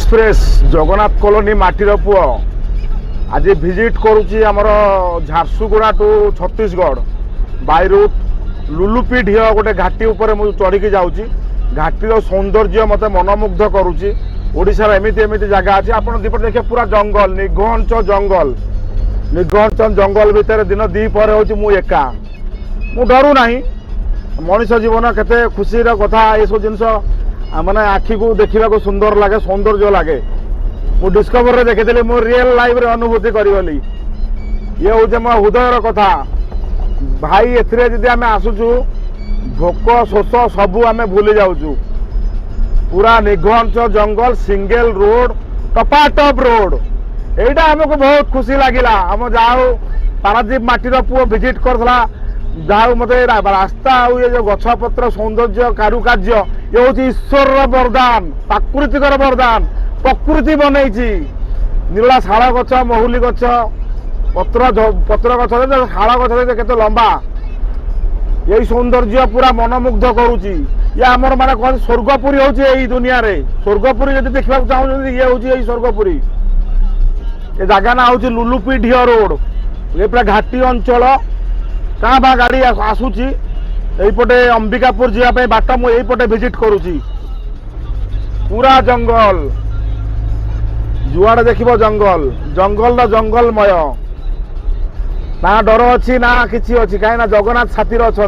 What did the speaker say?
express Jagannath colony माटीर पुओ आज विजिट करुच्ची आमर Jharsuguda to Chhattisgarh by route लुलुपी ढियो गोटे घाटी उपर मु चढ़ी जाऊँगी घाटीर सौंदर्य मत मनमुग्ध करुच्ची ओडिशार एमिति एमिति जगह अच्छे आपड़ दीपट देखिए पूरा जंगल निघंच जंगल भितर दिन दीपर हूँ एका मु डरू ना मनीष जीवन केते खुशी कथा ये सब जिनस माने आखि को देखा सुंदर लगे सौंदर्य लगे मु डिस्कवर देखी मो रियल लाइफ रे अनुभूति करी ये हूँ मो हृदयर कथा भाई एथरे आम आसुचु भोक शोष सबू आम भूली जाऊँ पूरा निघंच जंगल सिंगल रोड टपाटप रोड एटा आमको बहुत खुशी लगिला आम जाओ पारादीप माटीर पुओ विजिट करथला जाओ मत रास्ता ये जो गछपत्र सौंदर्य कारुकार्य ये हूँ ईश्वर वरदान प्राकृतिकर वरदान प्रकृति बनई निरला शाल गछ महुली गछ पत्र गछ शाल गछ केते लंबा यही सौंदर्य पूरा मनमुग्ध करुच्ची ये आमर माने कौन स्वर्गपुरी हूँ यही दुनिया रे स्वर्गपुरी जब देखा चाहते ये हूँ यही स्वर्गपुरी ये जगह ना हूँ लुलुपी ढियो रोड ये पूरा घाटी अंचल क्या बा गाड़ी आसूची यहीपटे अंबिकापुर जावाई बाट मु यहीपटे विजिट करुच्ची पूरा जंगल जुआड़े देखिबो जंगल जंगल जंगलमय ना डर अच्छी ना किसी अच्छी कहीं जगन्नाथ साथी अच्छा